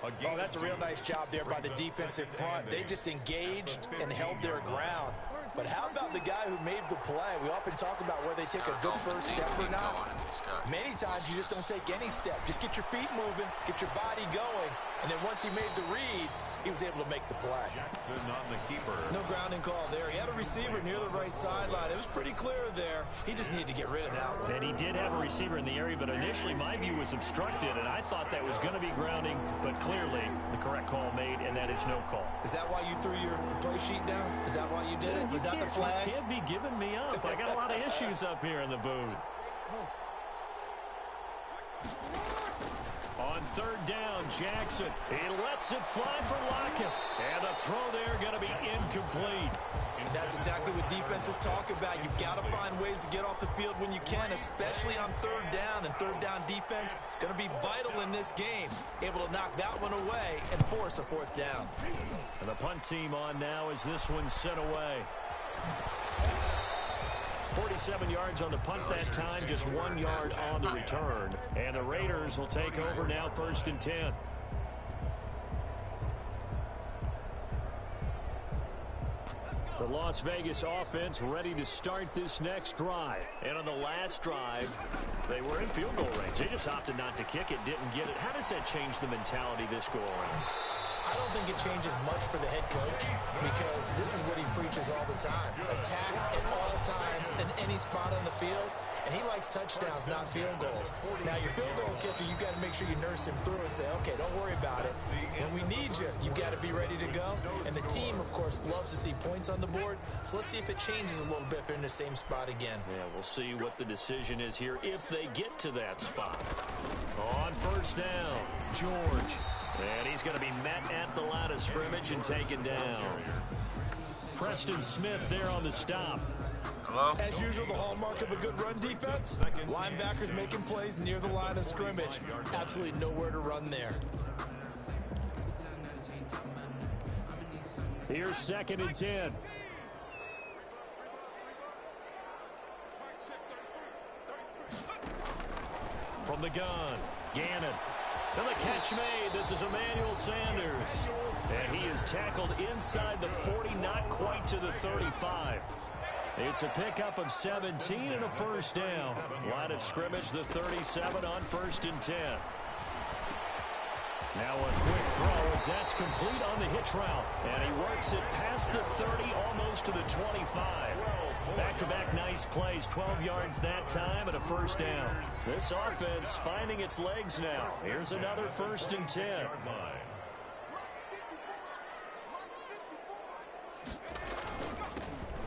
S4: Oh, that's a real nice job there by the defensive front. They just engaged and held their ground. But how about the guy who made the play? We often talk about where they take a good first step or not. Many times you just don't take any step. Just get your feet moving, get your body going, and then once he made the read, he was able to make the play.
S2: Jackson on the keeper.
S4: No grounding call there. He had a receiver near the right sideline. It was pretty clear there. He just needed to get rid of that one.
S1: And he did have a receiver in the area, but initially my view was obstructed, and I thought that was going to be grounding, but clearly the correct call made, and that is no call.
S4: Is that why you threw your play sheet down? Is that why you did it? Was that the flag?
S1: You can't be giving me up. I got a lot of issues up here in the booth. On third down, Jackson. He lets it fly for Lockett. And the throw there going to be incomplete.
S4: And that's exactly what defenses talk about. You've got to find ways to get off the field when you can, especially on third down. And third down defense going to be vital in this game. Able to knock that one away and force a fourth down.
S1: And the punt team on now as this one's sent away. 47 yards on the punt that time, just 1 yard on the return. And the Raiders will take over now, 1st and 10. The Las Vegas offense ready to start this next drive. And on the last drive, they were in field goal range. They just opted not to kick it, didn't get it. How does that change the mentality this go around?
S4: I don't think it changes much for the head coach because this is what he preaches all the time. Attack at all times in any spot on the field, and he likes touchdowns, not field goals. Now, your field goal kicker, you got to make sure you nurse him through and say, okay, don't worry about it. When we need you, you got to be ready to go. And the team, of course, loves to see points on the board. So let's see if it changes a little bit if they're in the same spot again.
S1: Yeah, we'll see what the decision is here if they get to that spot. On first down, George. And he's going to be met at the line of scrimmage and taken down. Preston Smith there on the stop.
S3: Hello?
S4: As usual, the hallmark of a good run defense, linebackers making plays near the line of scrimmage. Absolutely nowhere to run there.
S1: Here's 2nd and 10. From the gun, Gannon. And the catch made. This is Emmanuel Sanders. And he is tackled inside the 40, not quite to the 35. It's a pickup of 17 and a first down. Line of scrimmage, the 37 on 1st and 10. Now a quick throw as that's complete on the hitch route. And he works it past the 30, almost to the 25. Back-to-back nice plays, 12 yards that time and a first down. This offense finding its legs now. Here's another 1st and 10.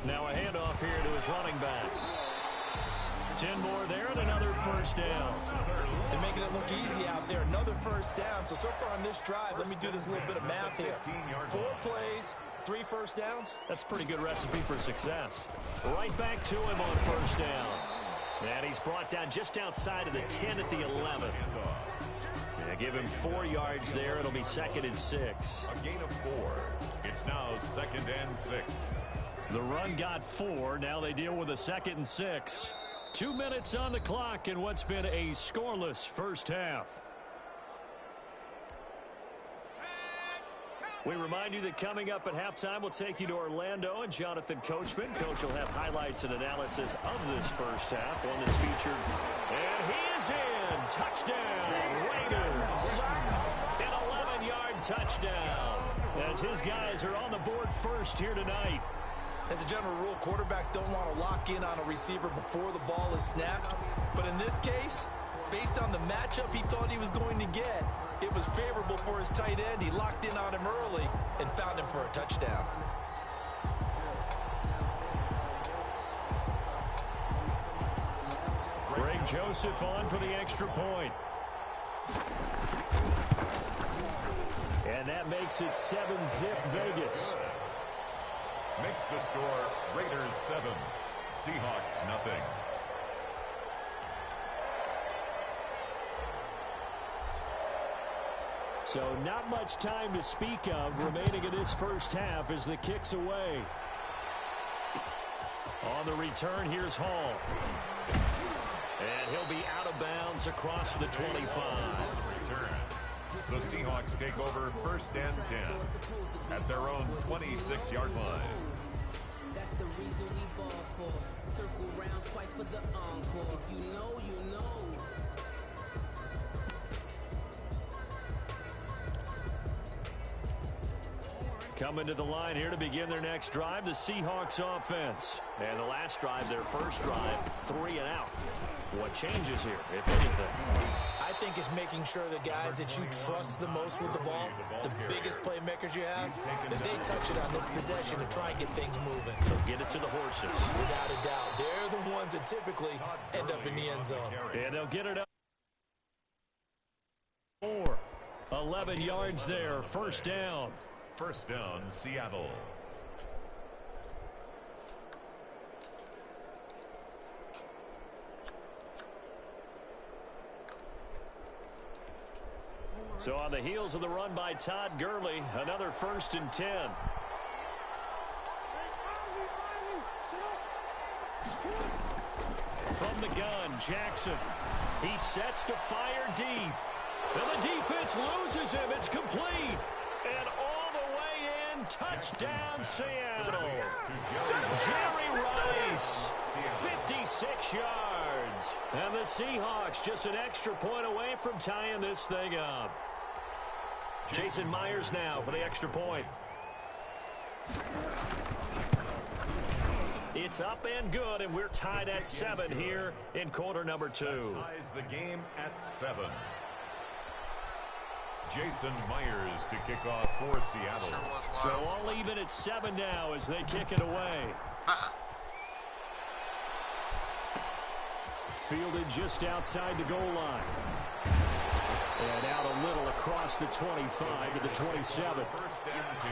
S1: Now a handoff here to his running back. 10 more there and another first down.
S4: They're making it look easy out there. Another first down. So far on this drive, let me do this little bit of math here. 4 plays, 3 first downs.
S1: That's a pretty good recipe for success. Right back to him on first down. And he's brought down just outside of the 10 at the 11. Yeah, give him 4 yards there. It'll be 2nd and 6.
S2: A gain of 4. It's now 2nd and 6.
S1: The run got 4. Now they deal with a 2nd and 6. 2 minutes on the clock in what's been a scoreless first half. We remind you that coming up at halftime, we'll take you to Orlando and Jonathan Coachman. Coach will have highlights and analysis of this first half, one that's featured. And he is in. Touchdown, Raiders. An 11-yard touchdown as his guys are on the board first here tonight.
S4: As a general rule, quarterbacks don't want to lock in on a receiver before the ball is snapped. But in this case, based on the matchup he thought he was going to get, it was favorable for his tight end. He locked in on him early and found him for a touchdown.
S1: Greg Joseph on for the extra point. And that makes it 7-zip Vegas.
S2: Makes the score Raiders 7, Seahawks nothing.
S1: So not much time to speak of remaining in this first half as the kick's away. On the return, here's Hall. And he'll be out of bounds across the 25.
S2: The Seahawks take over 1st and 10 at their own 26-yard line.
S5: That's the reason we ball for. Circle round twice for the encore. If you know, you know.
S1: Coming to the line here to begin their next drive, the Seahawks offense. And the last drive, their first drive, 3 and out. What changes here, if anything?
S4: I think it's making sure the guys that you trust the most with the ball, the biggest playmakers you have, that they touch it on this possession to try and get things moving.
S1: So get it to the horses.
S4: Without a doubt. They're the ones that typically end up in the end zone.
S1: And they'll get it up. 11 yards there, first down.
S2: First down, Seattle.
S1: So on the heels of the run by Todd Gurley, another 1st and 10. From the gun, Jackson. He sets to fire deep. And the defense loses him. It's complete. And all the way in, touchdown Seattle. Jerry Rice, 56 yards. And the Seahawks just an extra point away from tying this thing up. Jason Myers now for the extra point. It's up and good, and we're tied at 7 here in quarter number 2.
S2: Ties the game at 7. Jason Myers to kick off for Seattle.
S1: So all even at 7 now as they kick it away. Fielded just outside the goal line. And out a little across the 25 to the 27.
S2: 1st and 10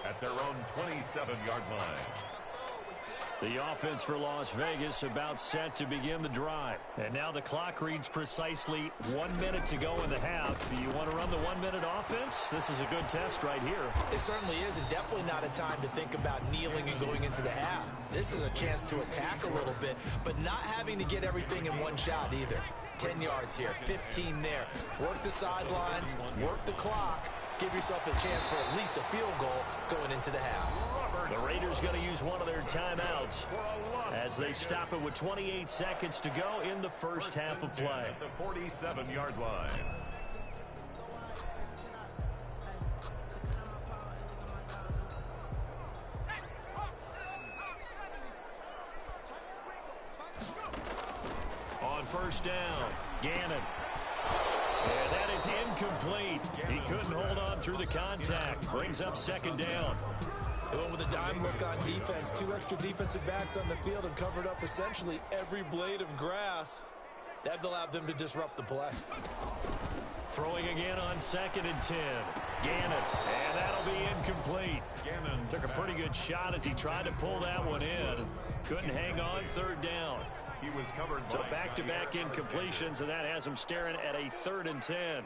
S2: at their own 27-yard line.
S1: The offense for Las Vegas about set to begin the drive. And now the clock reads precisely 1 minute to go in the half. You want to run the 1 minute offense? This is a good test right here.
S4: It certainly is, and definitely not a time to think about kneeling and going into the half. This is a chance to attack a little bit, but not having to get everything in one shot either. 10 yards here, 15 there. Work the sidelines, work the clock. Give yourself a chance for at least a field goal going into the half.
S1: The Raiders going to use one of their timeouts as they stop it with 28 seconds to go in the first half of play.
S2: At the 47-yard line.
S1: On first down, Gannon. And that is incomplete. He couldn't hold on through the contact. Brings up 2nd down.
S4: They went with a dime look on defense. 2 extra defensive backs on the field and covered up essentially every blade of grass. That allowed them to disrupt the play.
S1: Throwing again on 2nd and 10. Gannon. And that'll be incomplete.
S2: Gannon
S1: took a pretty good shot as he tried to pull that one in. Couldn't hang on 3rd down.
S2: He was covered
S1: so back-to-back incompletions, and that has him staring at a 3rd and 10.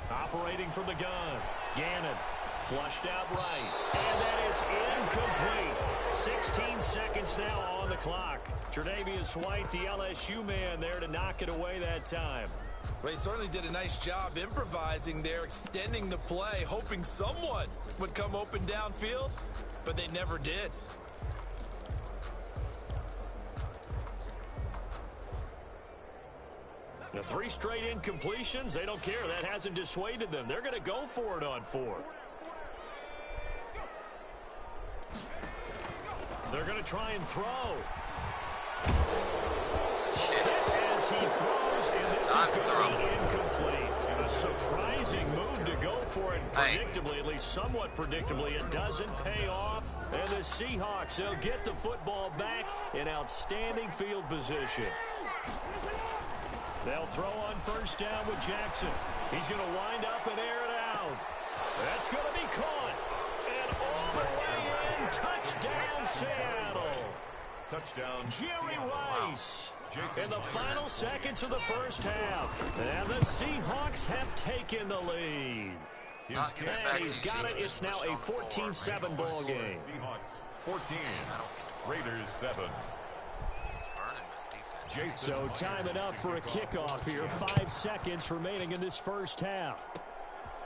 S1: Operating from the gun. Gannon flushed out right. And that is incomplete. 16 seconds now on the clock. Tre'Davious White, the LSU man there to knock it away that time.
S4: Well, he certainly did a nice job improvising there, extending the play, hoping someone would come open downfield, but they never did.
S1: The 3 straight incompletions, they don't care. That hasn't dissuaded them. They're going to go for it on 4th. They're going to try and throw. As he throws, and this is going to be incomplete. A surprising move to go for it. Predictably, at least somewhat predictably, it doesn't pay off. And the Seahawks, they'll get the football back in outstanding field position. They'll throw on first down with Jackson. He's going to wind up and air it out. That's going to be caught. And all the way in, touchdown Seattle.
S2: Touchdown
S1: Jerry Rice. In the final seconds of the first half, and the Seahawks have taken the lead. And he's got it. It's now a 14-7 ball game.
S2: Seahawks 14, Raiders 7.
S1: So time enough for a kickoff here. 5 seconds remaining in this first half.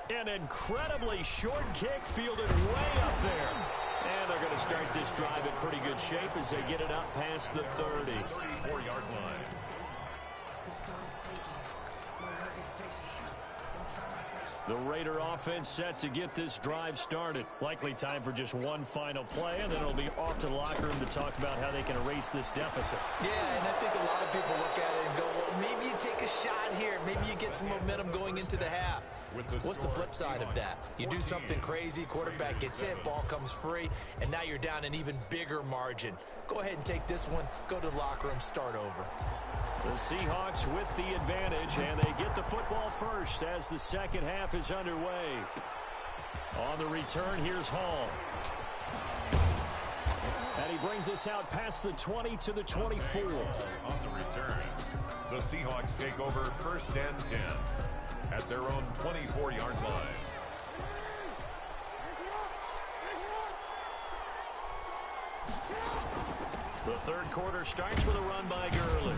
S1: An incredibly short kick fielded way up there. And they're going to start this drive in pretty good shape as they get it up past the 30.
S2: 34-yard line.
S1: The Raider offense set to get this drive started. Likely time for just one final play, and then it'll be off to the locker room to talk about how they can erase this deficit.
S4: Yeah, and I think a lot of people look at it and go, well, maybe you take a shot here. Maybe you get some momentum going into the half. What's the flip side of that? You do something crazy, quarterback gets hit, ball comes free, and now you're down an even bigger margin. Go ahead and take this one, go to the locker room, start over.
S1: The Seahawks with the advantage, and they get the football first as the second half is underway. On the return, here's Hall. And he brings us out past the 20 to the 24.
S2: On the return, the Seahawks take over first and 10 at their own 24-yard line.
S1: The third quarter starts with a run by Gurley.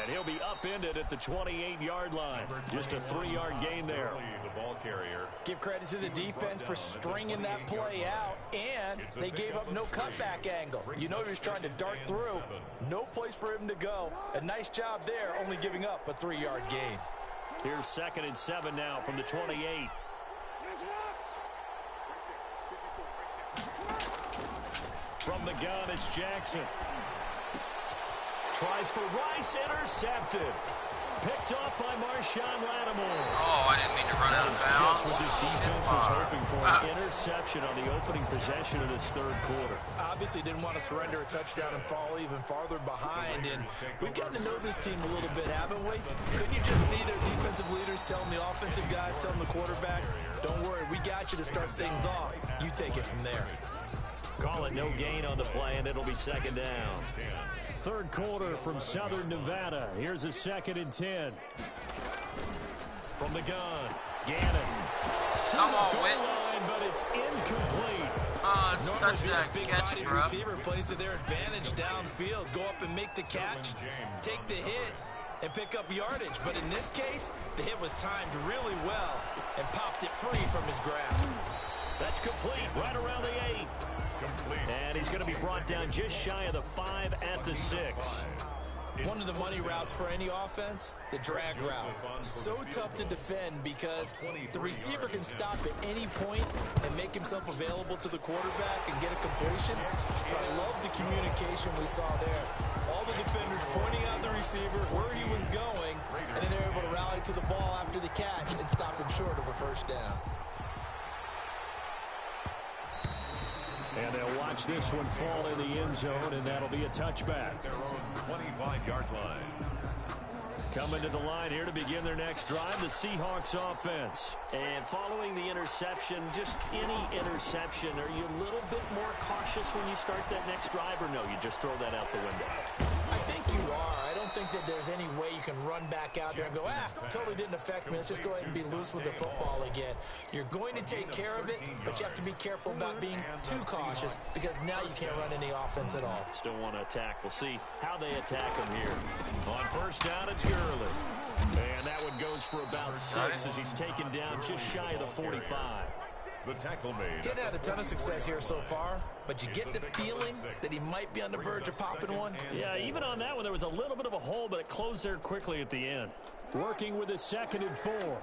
S1: And he'll be upended at the 28-yard line. Just a 3-yard gain there.
S2: The ball carrier.
S4: Give credit to the defense for stringing that play out, and they gave up no cutback angle. You know he was trying to dart through. No place for him to go. A nice job there, only giving up a 3-yard gain.
S1: Here's 2nd and 7 now from the 28. From the gun, it's Jackson. Tries for Rice, intercepted. Picked off by Marshawn Lattimore.
S3: Oh, I didn't mean to run out of bounds.
S1: Just what this defense was hoping for, an interception on the opening possession of this third quarter.
S4: Obviously didn't want to surrender a touchdown and fall even farther behind, and we've gotten to know this team a little bit, haven't we? Couldn't you just see their defensive leaders telling the offensive guys, telling the quarterback, don't worry, we got you to start things off. You take it from there.
S1: Call it no gain on the play, and it'll be 2nd down. Third quarter from Southern Nevada. Here's a 2nd and 10. From the gun, Gannon.
S3: Come on, Witt.
S1: But it's incomplete.
S3: Oh, it's a touchdown.
S4: Big
S3: Catch
S4: body
S3: it, bro.
S4: receiver plays to their advantage downfield. Go up and make the catch, take the hit, and pick up yardage. But in this case, the hit was timed really well and popped it free from his grasp.
S1: That's complete, right around the 8. And he's going to be brought down just shy of the 5 at the 6.
S4: One of the money routes for any offense, the drag route. So tough to defend because the receiver can stop at any point and make himself available to the quarterback and get a completion. But I love the communication we saw there. All the defenders pointing out the receiver, where he was going, and then they're able to rally to the ball after the catch and stop him short of a first down.
S1: And they'll watch this one fall in the end zone, and that'll be a touchback.
S2: Their own 25-yard line.
S1: Coming to the line here to begin their next drive, the Seahawks offense. And following the interception, just any interception, are you a little bit more cautious when you start that next drive, or no, you just throw that out the window?
S4: I think you are. I don't think that there's any way you can run back out there and go, totally didn't affect me. Let's just go ahead and be loose with the football again. You're going to take care of it, but you have to be careful about being too cautious because now you can't run any offense at all.
S1: Still want to attack. We'll see how they attack him here. On first down, it's Gurley. And that one goes for about 6 as he's taken down just shy of the 45.
S2: The tackle made.
S4: Getting had a ton of success here so far, but you get the feeling that he might be on the verge of popping one.
S1: Yeah, even on that one, there was a little bit of a hole, but it closed there quickly at the end. Working with a 2nd and 4.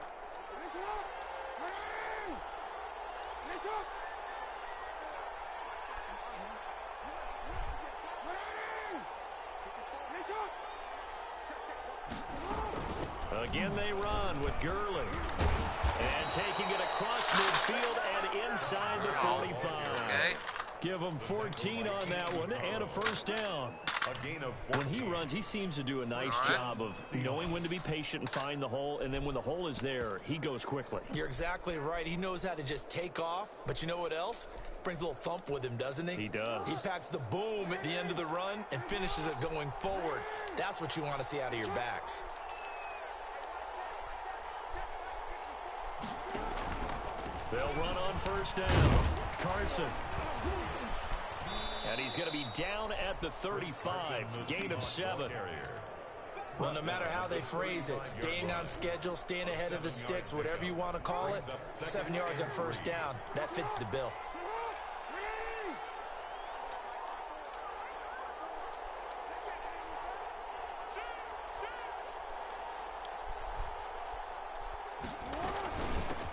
S1: Again, they run with Gurley. And taking it across midfield and inside the 45.
S3: Okay.
S1: Give them 14 on that one and a first down.
S2: A gain of 14.
S1: When he runs, he seems to do a nice job of knowing when to be patient and find the hole, and then when the hole is there, he goes quickly.
S4: You're exactly right. He knows how to just take off, but you know what else? Brings a little thump with him, doesn't he?
S1: He does.
S4: He packs the boom at the end of the run and finishes it going forward. That's what you want to see out of your backs.
S1: They'll run on first down. Carson. And he's going to be down at the 35. Gain of 7.
S4: Well, no matter how they phrase it, staying on schedule, staying ahead of the sticks, whatever you want to call it, 7 yards on first down, that fits the bill.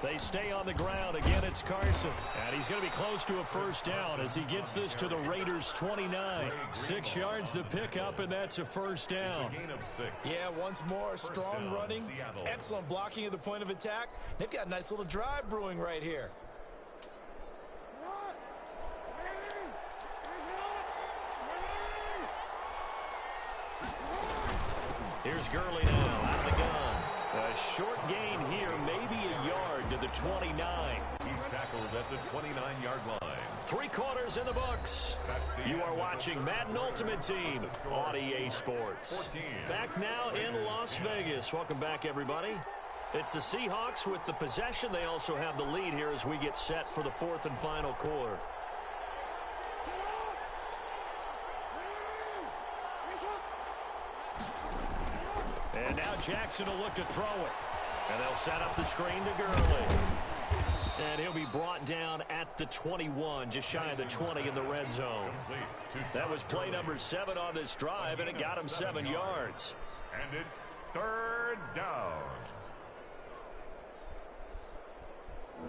S1: They stay on the ground. Again, it's Carson. And he's going to be close to a first down as he gets this to the Raiders' 29. 6 yards the pickup, and that's a first down.
S4: Yeah, once more, strong running, excellent blocking at the point of attack. They've got a nice little drive brewing right here.
S1: Here's Gurley now out of the gun. A short gain here, maybe a yard to the 29.
S2: He's tackled at the 29-yard line.
S1: 3 quarters in the books. You are watching Madden Ultimate Team on EA Sports. Back now in Las Vegas. Welcome back, everybody. It's the Seahawks with the possession. They also have the lead here as we get set for the 4th and final quarter. And now Jackson will look to throw it. And they'll set up the screen to Gurley. And he'll be brought down at the 21, just shy of the 20 in the red zone. That was play number 7 on this drive, and it got him 7 yards.
S2: And it's 3rd down.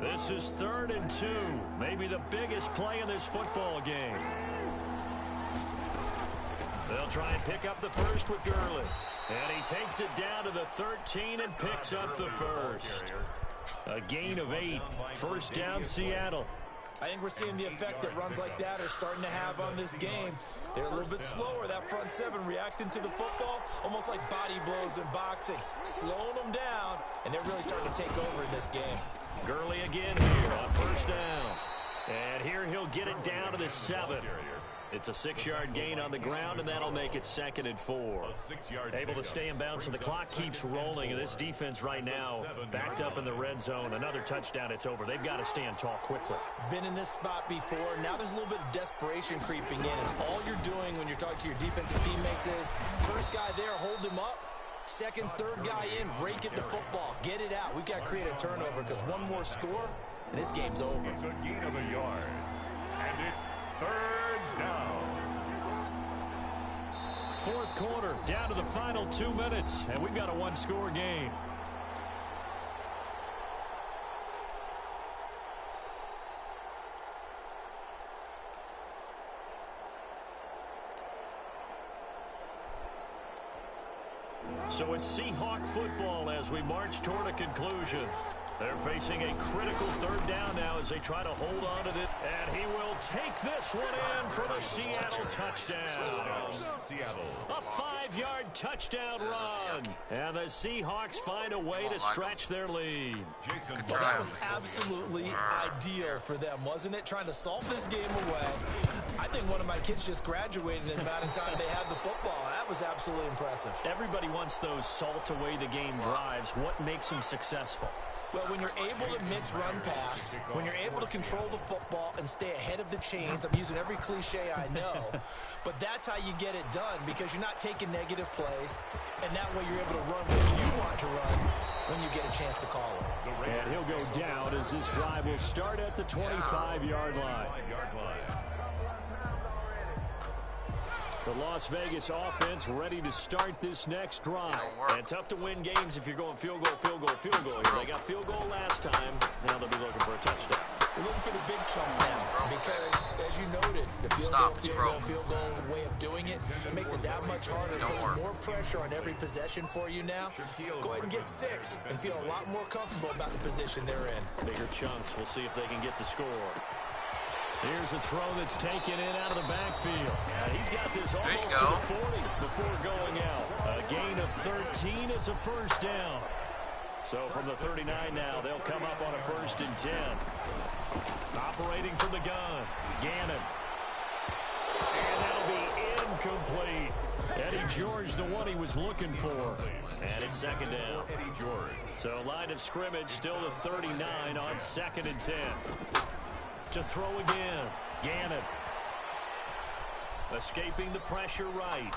S1: This is 3rd and 2, maybe the biggest play in this football game. They'll try and pick up the first with Gurley. And he takes it down to the 13 and picks up the first. A gain of 8. First down, Seattle.
S4: I think we're seeing the effect that runs like that are starting to have on this game. They're a little bit slower, that front 7 reacting to the football, almost like body blows in boxing, slowing them down, and they're really starting to take over in this game.
S1: Gurley again here on first down. And here he'll get it down to the 7. It's a 6-yard gain on the ground, and that'll make it 2nd and 4. Able to stay in bounds, and the clock keeps rolling. And this defense right now backed up in the red zone. Another touchdown, it's over. They've got to stand tall quickly.
S4: Been in this spot before. Now there's a little bit of desperation creeping in. And all you're doing when you're talking to your defensive teammates is, first guy there, hold him up. Second, third guy in, rake at the football. Get it out. We've got to create a turnover because one more score, and this game's over.
S2: It's a gain of a yard. And it's 3rd down.
S1: 4th quarter, down to the final 2 minutes, and we've got a 1-score game. So it's Seahawk football as we march toward a conclusion. They're facing a critical 3rd down now as they try to hold on to it. And he will take this one in for the Seattle touchdown. A 5-yard touchdown run. And the Seahawks find a way to stretch their lead.
S4: Well, that was absolutely ideal for them, wasn't it? Trying to salt this game away. I think one of my kids just graduated in the amount of time they had the football. That was absolutely impressive.
S1: Everybody wants those salt away the game drives. What makes them successful?
S4: Well, when you're able to mix run pass, when you're able to control the football and stay ahead of the chains, I'm using every cliche I know, but that's how you get it done because you're not taking negative plays, and that way you're able to run what you want to run when you get a chance to call it.
S1: And he'll go down as this drive will start at the 25-yard line. The Las Vegas offense ready to start this next drive. And tough to win games if you're going field goal, field goal, field goal here. They got field goal last time. Now they'll be looking for a touchdown.
S4: They're looking for the big chunk now because, as you noted, the field goal way of doing it makes it that much harder. It puts more pressure on every possession for you now. Go ahead and get 6 and feel a lot more comfortable about the position they're in.
S1: Bigger chunks. We'll see if they can get the score. Here's a throw that's taken in out of the backfield. He's got this almost to the 40 before going out. A gain of 13. It's a first down. So from the 39 now, they'll come up on a 1st and 10. Operating from the gun, Gannon. And that'll be incomplete. Eddie George, the one he was looking for. And it's 2nd down.
S2: Eddie George.
S1: So line of scrimmage still the 39 on 2nd and 10. To throw again, Gannon. Escaping the pressure right.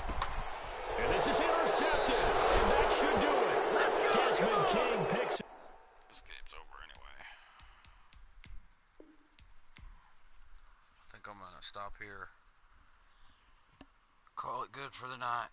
S1: And this is intercepted. And that should do it. Desmond King picks it.
S3: This game's over anyway. I think I'm going to stop here. Call it good for the night.